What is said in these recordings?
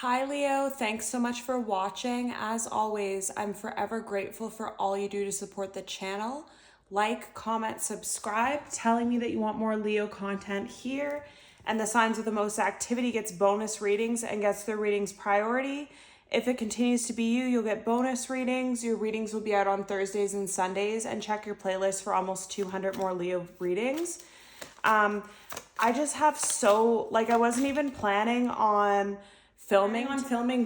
Hi Leo, thanks so much for watching. As always, I'm forever grateful for all you do to support the channel. Like, comment, subscribe, telling me that you want more Leo content here. And the signs with the most activity gets bonus readings and gets their readings priority. If it continues to be you, you'll get bonus readings. Your readings will be out on Thursdays and Sundays, and check your playlist for almost 200 more Leo readings. I just have I wasn't even planning on filming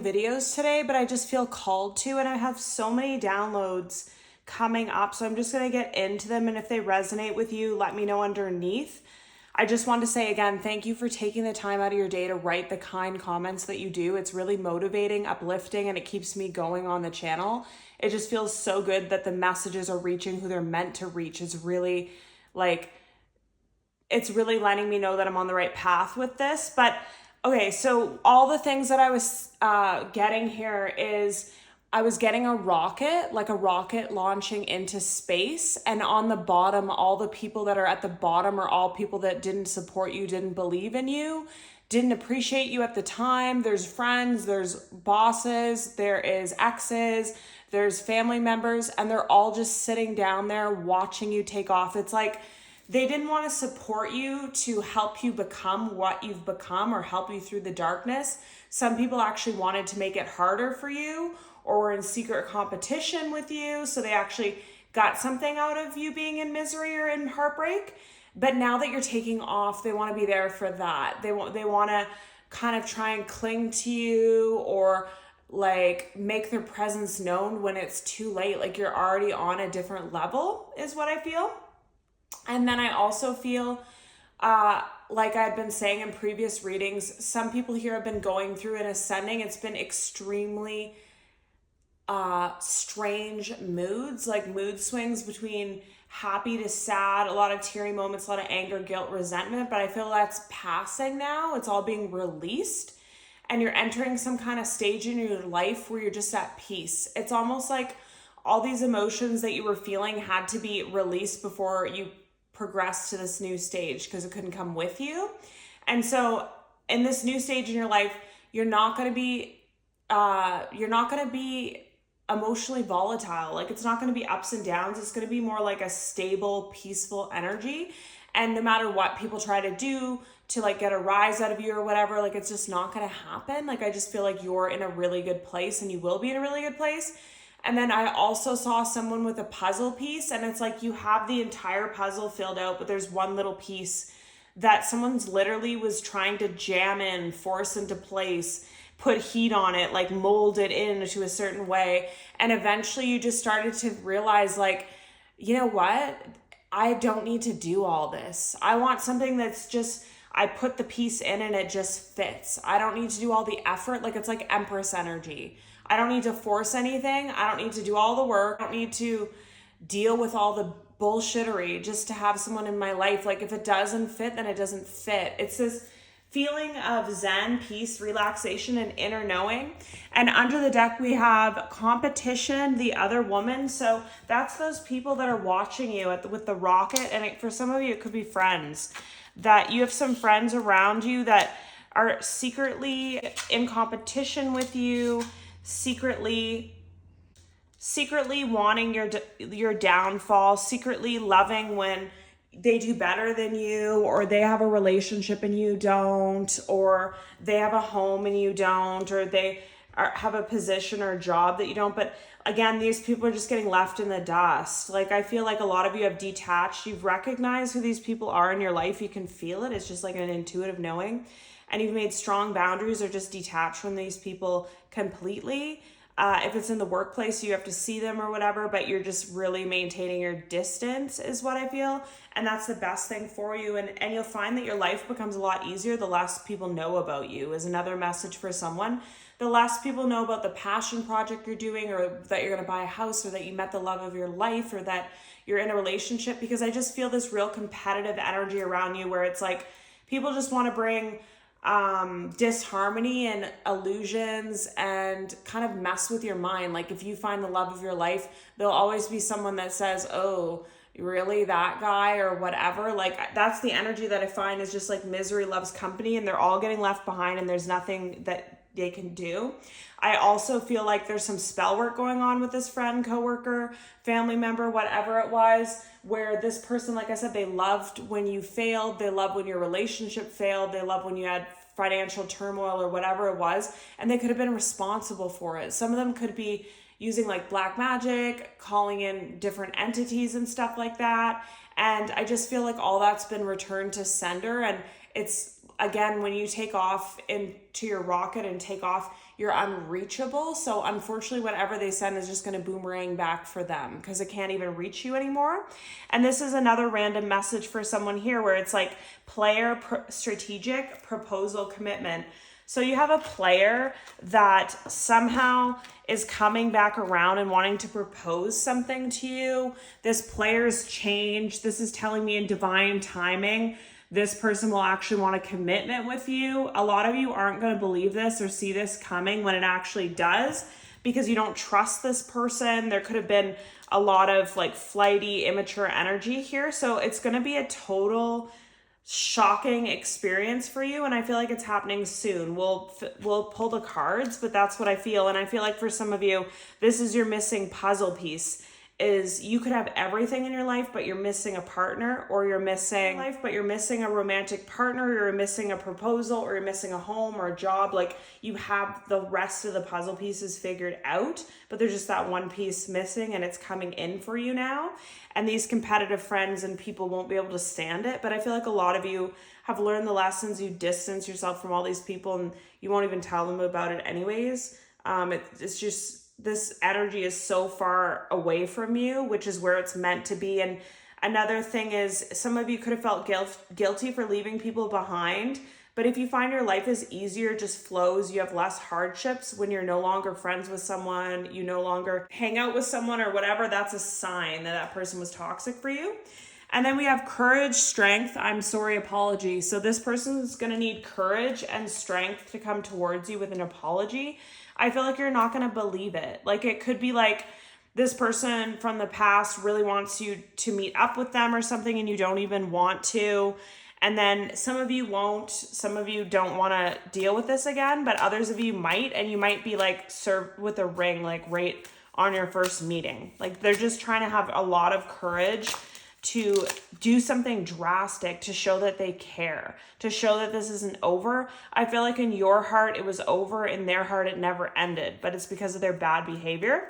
videos today, but I just feel called to, and I have so many downloads coming up, so I'm just going to get into them, and if they resonate with you, let me know underneath. I just want to say again, thank you for taking the time out of your day to write the kind comments that you do. It's really motivating, uplifting, and it keeps me going on the channel. It just feels so good that the messages are reaching who they're meant to reach. It's really letting me know that I'm on the right path with this. But okay, so all the things that I was getting here is I was getting a rocket launching into space. And on the bottom, all the people that are at the bottom are all people that didn't support you, didn't believe in you, didn't appreciate you at the time. There's friends, there's bosses, there is exes, there's family members, and they're all just sitting down there watching you take off. It's like they didn't want to support you to help you become what you've become or help you through the darkness. Some people actually wanted to make it harder for you or were in secret competition with you. So they actually got something out of you being in misery or in heartbreak. But now that you're taking off, they want to be there for that. They want to kind of try and cling to you or make their presence known when it's too late. Like you're already on a different level is what I feel. And then I also feel, like I've been saying in previous readings, some people here have been going through an ascending. It's been extremely strange moods, like mood swings between happy to sad, a lot of teary moments, a lot of anger, guilt, resentment. But I feel that's passing now. It's all being released. And you're entering some kind of stage in your life where you're just at peace. It's almost like all these emotions that you were feeling had to be released before you progress to this new stage because it couldn't come with you. And so in this new stage in your life, you're not going to be emotionally volatile. Like it's not going to be ups and downs. It's going to be more like a stable, peaceful energy. And no matter what people try to do to get a rise out of you or whatever, it's just not going to happen. I just feel like you're in a really good place and you will be in a really good place. And then I also saw someone with a puzzle piece, and it's like you have the entire puzzle filled out, but there's one little piece that someone's literally was trying to jam in, force into place, put heat on it, mold it into a certain way. And eventually you just started to realize you know what? I don't need to do all this. I want something that's just, I put the piece in and it just fits. I don't need to do all the effort. It's like Empress energy. I don't need to force anything. I don't need to do all the work. I don't need to deal with all the bullshittery just to have someone in my life. If it doesn't fit, then it doesn't fit. It's this feeling of zen, peace, relaxation, and inner knowing. And under the deck, we have competition, the other woman. So that's those people that are watching you with the rocket. And for some of you, it could be friends. That you have some friends around you that are secretly in competition with you, secretly wanting your downfall, secretly loving when they do better than you, or they have a relationship and you don't, or they have a home and you don't, or they have a position or a job that you don't. But again, these people are just getting left in the dust. I feel like a lot of you have detached. You've recognized who these people are in your life. You can feel it. It's just like an intuitive knowing. And you've made strong boundaries or just detached from these people completely. If it's in the workplace, you have to see them or whatever, but you're just really maintaining your distance is what I feel. And that's the best thing for you. And you'll find that your life becomes a lot easier the less people know about you is another message for someone. The less people know about the passion project you're doing, or that you're going to buy a house, or that you met the love of your life, or that you're in a relationship, because I just feel this real competitive energy around you where it's people just want to bring disharmony and illusions and kind of mess with your mind. If you find the love of your life, there'll always be someone that says, oh, really, that guy or whatever. That's the energy that I find is just misery loves company, and they're all getting left behind, and there's nothing that they can do. I also feel like there's some spell work going on with this friend, coworker, family member, whatever it was, where this person, like I said, they loved when you failed, they loved when your relationship failed, they loved when you had financial turmoil or whatever it was, and they could have been responsible for it. Some of them could be using like black magic, calling in different entities and stuff like that. And I just feel like all that's been returned to sender. And it's, again, when you take off into your rocket and take off, you're unreachable. So unfortunately, whatever they send is just going to boomerang back for them because it can't even reach you anymore. And this is another random message for someone here where it's like player, strategic, proposal, commitment. So you have a player that somehow is coming back around and wanting to propose something to you. This player's changed. This is telling me in divine timing, this person will actually want a commitment with you. A lot of you aren't going to believe this or see this coming when it actually does because you don't trust this person. There could have been a lot of like flighty, immature energy here. So it's going to be a total shocking experience for you, and I feel like it's happening soon. We'll pull the cards, but that's what I feel. And I feel like for some of you, this is your missing puzzle piece. Is you could have everything in your life, but you're missing a partner, or you're missing life, but you're missing a romantic partner, or you're missing a proposal, or you're missing a home or a job. Like you have the rest of the puzzle pieces figured out, but there's just that one piece missing, and it's coming in for you now. And these competitive friends and people won't be able to stand it. But I feel like a lot of you have learned the lessons. You distance yourself from all these people, and you won't even tell them about it anyways. It's just, this energy is so far away from you, which is where it's meant to be. And another thing is, some of you could have felt guilty for leaving people behind. But if you find your life is easier, just flows, you have less hardships when you're no longer friends with someone, you no longer hang out with someone or whatever, that's a sign that that person was toxic for you. And then we have courage, strength, apology. So this person is going to need courage and strength to come towards you with an apology. I feel like you're not going to believe it. Like it could be like this person from the past really wants you to meet up with them or something, and you don't even want to. And then some of you won't, some of you don't want to deal with this again, but others of you might, and you might be like served with a ring, like right on your first meeting. Like they're just trying to have a lot of courage to do something drastic to show that they care, to show that this isn't over. I feel like in your heart it was over, in their heart it never ended, but it's because of their bad behavior.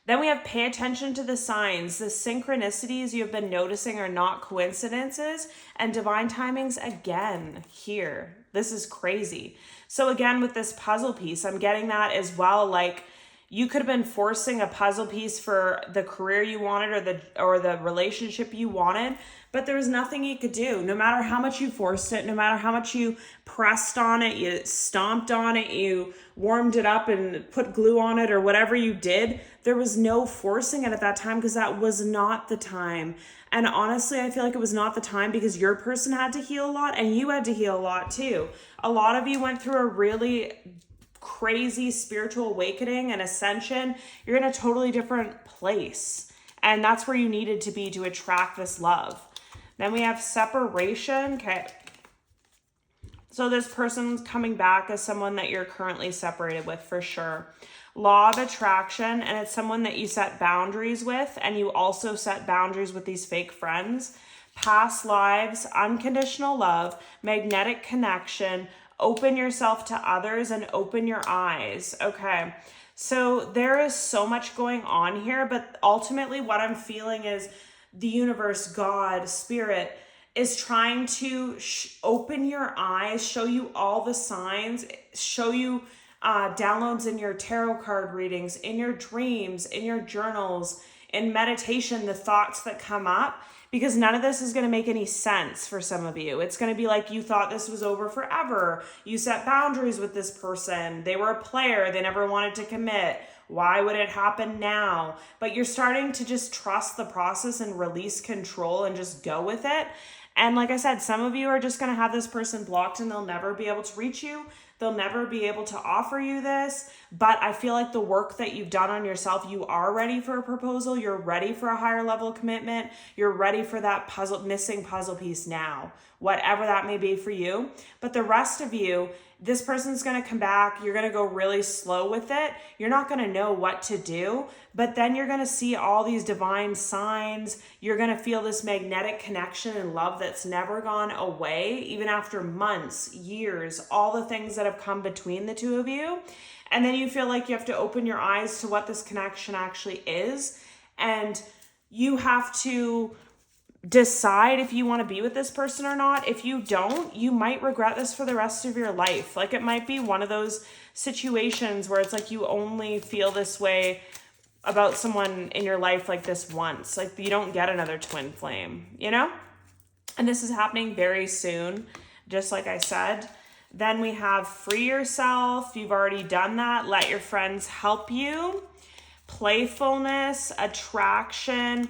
Then we have pay attention to the signs. The synchronicities you have been noticing are not coincidences, and divine timings again here. This is crazy. So again, with this puzzle piece, I'm getting that as well. Like you could have been forcing a puzzle piece for the career you wanted or the relationship you wanted, but there was nothing you could do. No matter how much you forced it, no matter how much you pressed on it, you stomped on it, you warmed it up and put glue on it or whatever you did, there was no forcing it at that time because that was not the time. And honestly, I feel like it was not the time because your person had to heal a lot and you had to heal a lot too. A lot of you went through a really crazy spiritual awakening and ascension. You're in a totally different place. And that's where you needed to be to attract this love. Then we have separation. Okay. So this person's coming back as someone that you're currently separated with for sure. Law of attraction, and it's someone that you set boundaries with, and you also set boundaries with these fake friends. Past lives, unconditional love, magnetic connection, open yourself to others, and open your eyes. Okay. So there is so much going on here, but ultimately what I'm feeling is the universe, God, spirit, is trying to open your eyes, show you all the signs, show you downloads in your tarot card readings, in your dreams, in your journals, in meditation, the thoughts that come up, because none of this is going to make any sense for some of you. It's going to be like you thought this was over forever. You set boundaries with this person. They were a player. They never wanted to commit. Why would it happen now? But you're starting to just trust the process and release control and just go with it. And like I said, some of you are just going to have this person blocked and they'll never be able to reach you. They'll never be able to offer you this. But I feel like the work that you've done on yourself, you are ready for a proposal. You're ready for a higher level commitment. You're ready for that missing puzzle piece now, whatever that may be for you. But the rest of you, This person's going to come back. You're going to go really slow with it. You're not going to know what to do, but then you're going to see all these divine signs. You're going to feel this magnetic connection and love that's never gone away, even after months, years, all the things that have come between the two of you. And then you feel like you have to open your eyes to what this connection actually is. And you have to decide if you want to be with this person or not. If you don't, you might regret this for the rest of your life. Like, it might be one of those situations where it's like you only feel this way about someone in your life like this once. Like, you don't get another twin flame, you know? And this is happening very soon, just like I said. Then we have free yourself. You've already done that. Let your friends help you. Playfulness, attraction,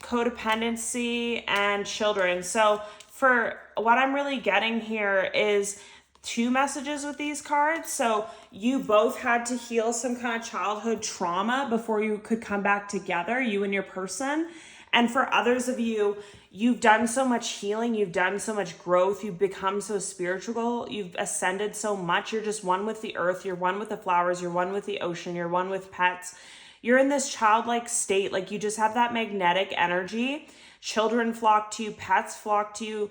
codependency, and children. So for what I'm really getting here is two messages with these cards. So you both had to heal some kind of childhood trauma before you could come back together, you and your person. And for others of you, you've done so much healing, you've done so much growth, you've become so spiritual, you've ascended so much. You're just one with the earth, you're one with the flowers, you're one with the ocean, you're one with pets. You're in this childlike state, like you just have that magnetic energy. Children flock to you, pets flock to you,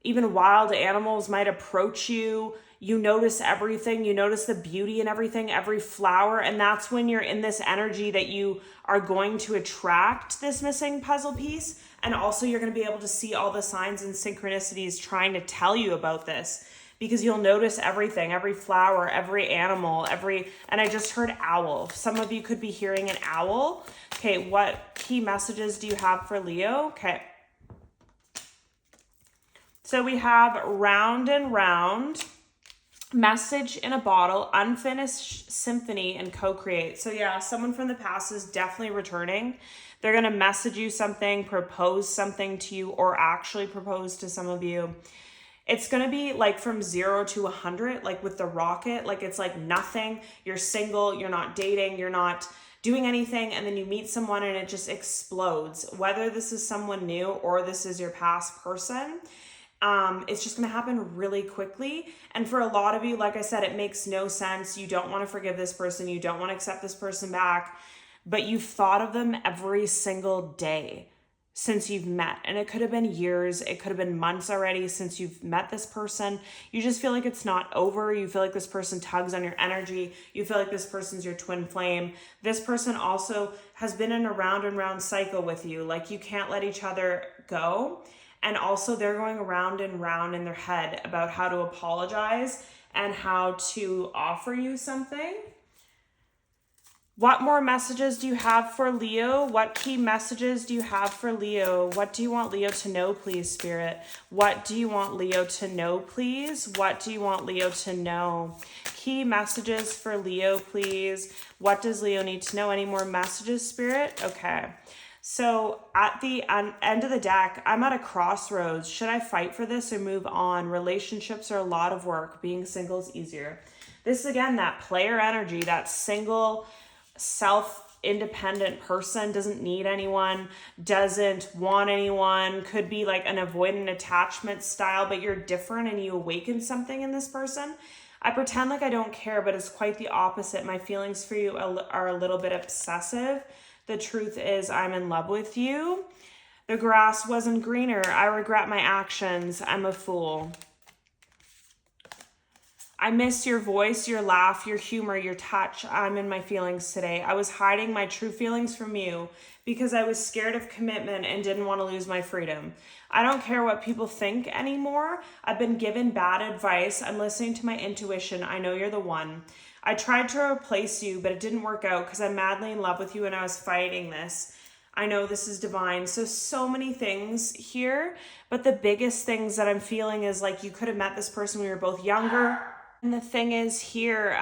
even wild animals might approach you. You notice everything, you notice the beauty in everything, every flower, and that's when you're in this energy that you are going to attract this missing puzzle piece, and also you're going to be able to see all the signs and synchronicities trying to tell you about this. Because you'll notice everything, every flower, every animal, and I just heard owl. Some of you could be hearing an owl. Okay, what key messages do you have for Leo? Okay. So we have round and round, message in a bottle, unfinished symphony, and co-create. So yeah, someone from the past is definitely returning. They're going to message you something, propose something to you, or actually propose to some of you. It's going to be like from 0 to 100, like with the rocket, like it's like nothing. You're single, you're not dating, you're not doing anything. And then you meet someone and it just explodes. Whether this is someone new or this is your past person, it's just going to happen really quickly. And for a lot of you, like I said, it makes no sense. You don't want to forgive this person. You don't want to accept this person back, but you've thought of them every single day since you've met. And it could have been years, it could have been months already since you've met this person. You just feel like it's not over. You feel like this person tugs on your energy. You feel like this person's your twin flame. This person also has been in a round and round cycle with you. Like, you can't let each other go. And also they're going around and round in their head about how to apologize and how to offer you something. What more messages do you have for Leo? What key messages do you have for Leo? What do you want Leo to know, please, Spirit? What do you want Leo to know, please? What do you want Leo to know? Key messages for Leo, please. What does Leo need to know? Any more messages, Spirit? Okay. So at the end of the deck, I'm at a crossroads. Should I fight for this or move on? Relationships are a lot of work. Being single is easier. This is, again, that player energy, that single, self-independent person, doesn't need anyone, doesn't want anyone, could be like an avoidant attachment style, but you're different and you awaken something in this person. I pretend like I don't care, but it's quite the opposite. My feelings for you are a little bit obsessive. The truth is, I'm in love with you. The grass wasn't greener. I regret my actions. I'm a fool. I miss your voice, your laugh, your humor, your touch. I'm in my feelings today. I was hiding my true feelings from you because I was scared of commitment and didn't want to lose my freedom. I don't care what people think anymore. I've been given bad advice. I'm listening to my intuition. I know you're the one. I tried to replace you, but it didn't work out because I'm madly in love with you and I was fighting this. I know this is divine. So many things here, but the biggest things that I'm feeling is like you could have met this person when you were both younger. And the thing is here,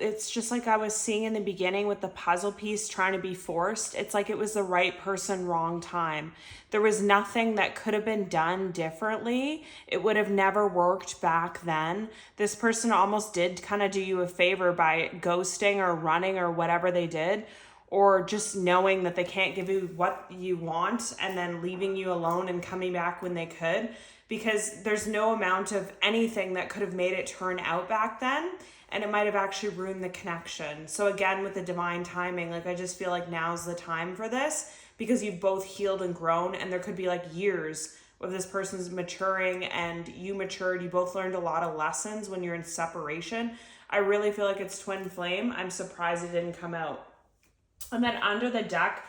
it's just like I was seeing in the beginning with the puzzle piece trying to be forced. It's like it was the right person, wrong time. There was nothing that could have been done differently. It would have never worked back then. This person almost did kind of do you a favor by ghosting or running or whatever they did, or just knowing that they can't give you what you want and then leaving you alone and coming back when they could. because there's no amount of anything that could have made it turn out back then, and it might have actually ruined the connection. So again, with the divine timing, like I just feel like now's the time for this, because you've both healed and grown, and there could be like years of this person's maturing and you matured. You both learned a lot of lessons when you're in separation. I really feel like it's twin flame. I'm surprised it didn't come out. And then under the deck,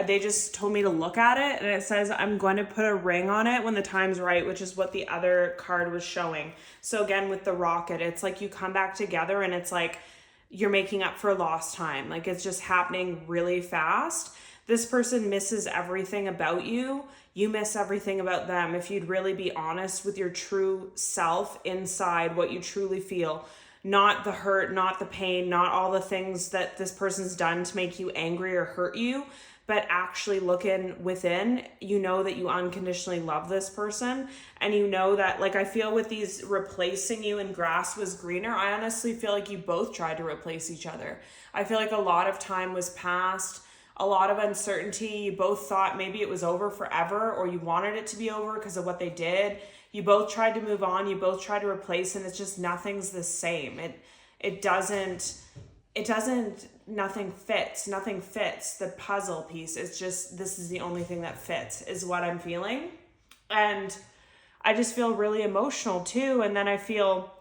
they just told me to look at it, and it says I'm going to put a ring on it when the time's right, which is what the other card was showing. So again, with the rocket, it's like you come back together and it's like you're making up for lost time. Like it's just happening really fast. This person misses everything about you. You miss everything about them. If you'd really be honest with your true self inside, what you truly feel, not the hurt, not the pain, not all the things that this person's done to make you angry or hurt you, but actually looking within, you know that you unconditionally love this person. And you know that, like I feel with these replacing you and grass was greener, I honestly feel like you both tried to replace each other. I feel like a lot of time was passed, a lot of uncertainty. You both thought maybe it was over forever, or you wanted it to be over because of what they did. You both tried to move on. You both tried to replace, and it's just nothing's the same. Nothing fits. The puzzle piece, it's just, this is the only thing that fits, is what I'm feeling. And I just feel really emotional too. And then I feel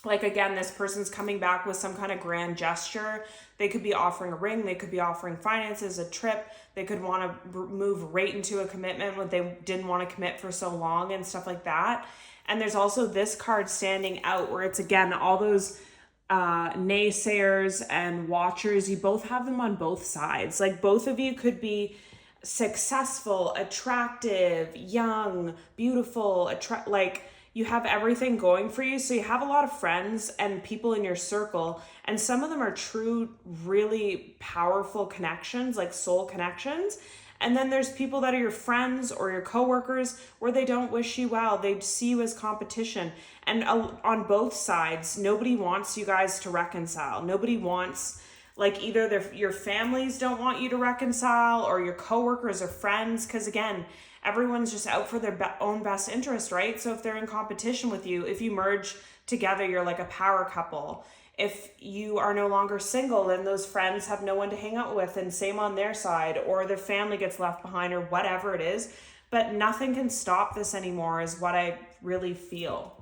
like, again, this person's coming back with some kind of grand gesture. They could be offering a ring. They could be offering finances, a trip. They could want to move right into a commitment when they didn't want to commit for so long and stuff like that. And there's also this card standing out where it's, again, all those naysayers and watchers. You both have them on both sides. Like both of you could be successful, attractive, young, beautiful, like you have everything going for you. So you have a lot of friends and people in your circle, and some of them are true, really powerful connections, like soul connections. And then there's people that are your friends or your coworkers where they don't wish you well. They see you as competition. And on both sides, nobody wants you guys to reconcile. Nobody wants, like, either your families don't want you to reconcile, or your coworkers or friends, because again, everyone's just out for their own best interest, right? So if they're in competition with you, if you merge together, you're like a power couple. If you are no longer single, then those friends have no one to hang out with, and same on their side, or their family gets left behind, or whatever it is. But nothing can stop this anymore, is what I really feel.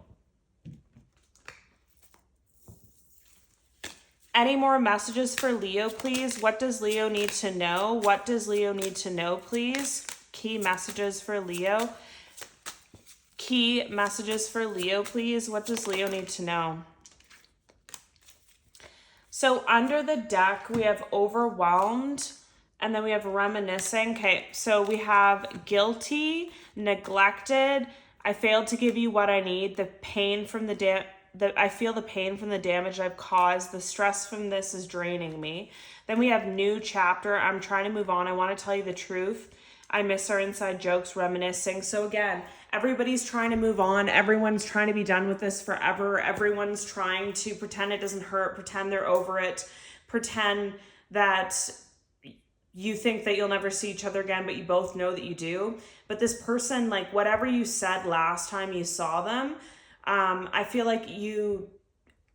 Any more messages for Leo, please? What does Leo need to know? What does Leo need to know, please? Key messages for Leo. Key messages for Leo, please. What does Leo need to know? So under the deck, we have overwhelmed, and then we have reminiscing. Okay, so we have guilty, neglected, I failed to give you what I need, the pain from I feel the pain from the damage I've caused, the stress from this is draining me. Then we have new chapter, I'm trying to move on, I want to tell you the truth. I miss our inside jokes, reminiscing. So again, everybody's trying to move on. Everyone's trying to be done with this forever. Everyone's trying to pretend it doesn't hurt, pretend they're over it, pretend that you think that you'll never see each other again, but you both know that you do. But this person, like whatever you said last time you saw them, I feel like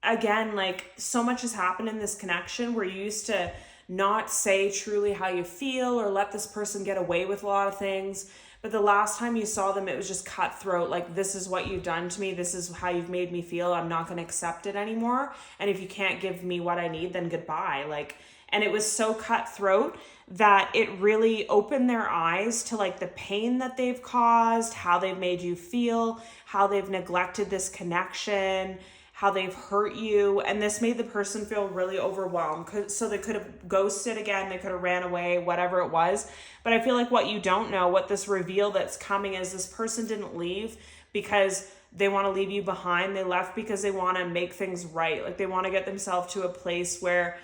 again, like so much has happened in this connection where you used to not say truly how you feel or let this person get away with a lot of things. But the last time you saw them, it was just cutthroat. Like, this is what you've done to me. This is how you've made me feel. I'm not going to accept it anymore. And if you can't give me what I need, then goodbye. Like, and it was so cutthroat that it really opened their eyes to like the pain that they've caused, how they've made you feel, how they've neglected this connection, how they've hurt you. And this made the person feel really overwhelmed. So they could have ghosted again. They could have ran away, whatever it was. But I feel like what you don't know, what this reveal that's coming is, this person didn't leave because they want to leave you behind. They left because they want to make things right. Like they want to get themselves to a place where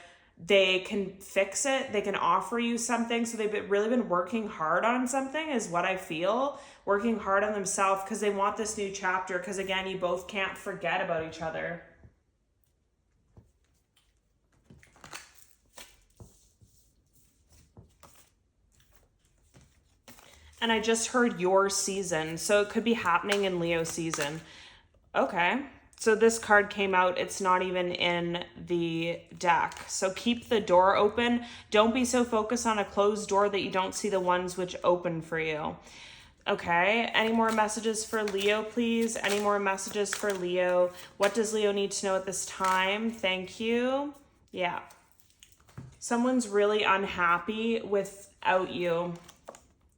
they can fix it. They can offer you something. So they've really been working hard on something, is what I feel. Working hard on themselves because they want this new chapter. Because again, you both can't forget about each other. And I just heard your season. So it could be happening in Leo season. Okay. So this card came out. It's not even in the deck. So keep the door open. Don't be so focused on a closed door that you don't see the ones which open for you. Okay. Any more messages for Leo, please? Any more messages for Leo? What does Leo need to know at this time? Thank you. Yeah. Someone's really unhappy without you.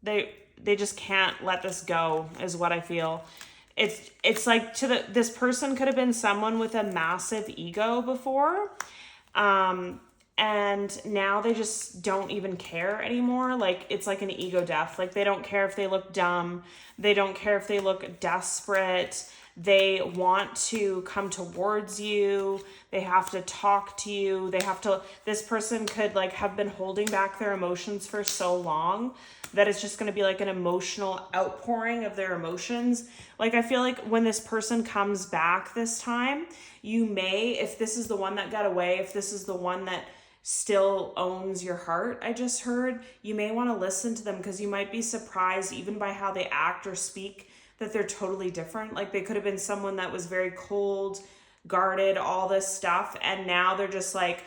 They just can't let this go, is what I feel. It's like this person could have been someone with a massive ego before. And now they just don't even care anymore. Like, it's like an ego death. Like, they don't care if they look dumb. They don't care if they look desperate. They want to come towards you. They have to talk to you. This person could like have been holding back their emotions for so long that it's just going to be like an emotional outpouring of their emotions. Like, I feel like when this person comes back this time, you may, if this is the one that got away, if this is the one that still owns your heart, I just heard, you may want to listen to them, because you might be surprised even by how they act or speak that they're totally different. Like, they could have been someone that was very cold, guarded, all this stuff, and now they're just like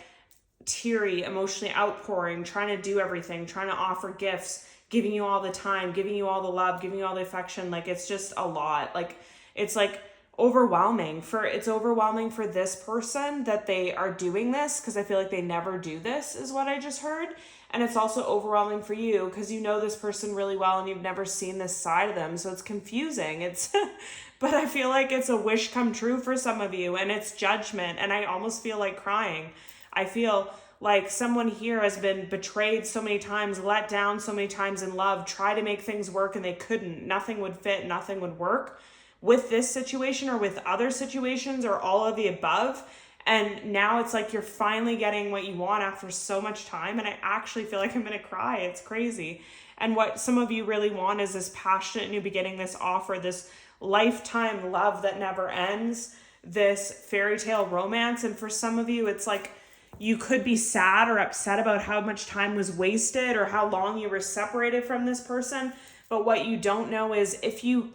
teary, emotionally outpouring, trying to do everything, trying to offer gifts, giving you all the time, giving you all the love, giving you all the affection. Like, it's just a lot. Like, it's like overwhelming for this person that they are doing this, because I feel like they never do this, is what I just heard. And it's also overwhelming for you because you know this person really well and you've never seen this side of them. So it's confusing. But I feel like it's a wish come true for some of you, and it's judgment. And I almost feel like crying. I feel like someone here has been betrayed so many times, let down so many times in love, tried to make things work and they couldn't. Nothing would fit, nothing would work with this situation or with other situations or all of the above. And now it's like you're finally getting what you want after so much time. And I actually feel like I'm going to cry. It's crazy. And what some of you really want is this passionate new beginning, this offer, this lifetime love that never ends, this fairy tale romance. And for some of you, it's like you could be sad or upset about how much time was wasted or how long you were separated from this person. But what you don't know is if you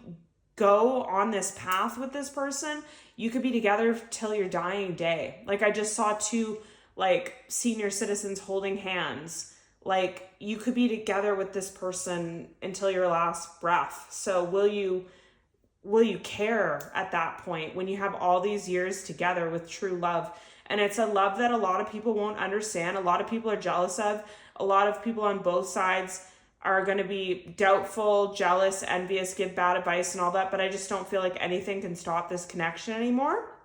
go on this path with this person, you could be together till your dying day. Like, I just saw two like senior citizens holding hands. Like, you could be together with this person until your last breath. So will you care at that point when you have all these years together with true love? And it's a love that a lot of people won't understand. A lot of people are jealous of. A lot of people on both sides are going to be doubtful, jealous, envious, give bad advice and all that. But I just don't feel like anything can stop this connection anymore.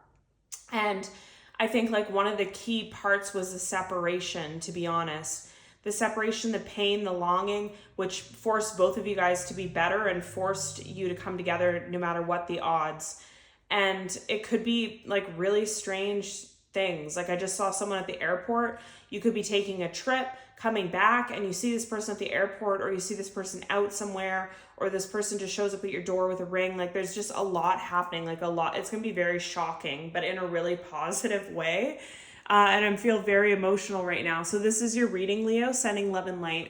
And I think like one of the key parts was the separation, to be honest. The separation, the pain, the longing, which forced both of you guys to be better and forced you to come together no matter what the odds. And it could be like really strange things. Like, I just saw someone at the airport. You could be taking a trip, coming back, and you see this person at the airport, or you see this person out somewhere, or this person just shows up at your door with a ring. Like, there's just a lot happening, like a lot. It's going to be very shocking, but in a really positive way. And I feel very emotional right now. So this is your reading, Leo, sending love and light.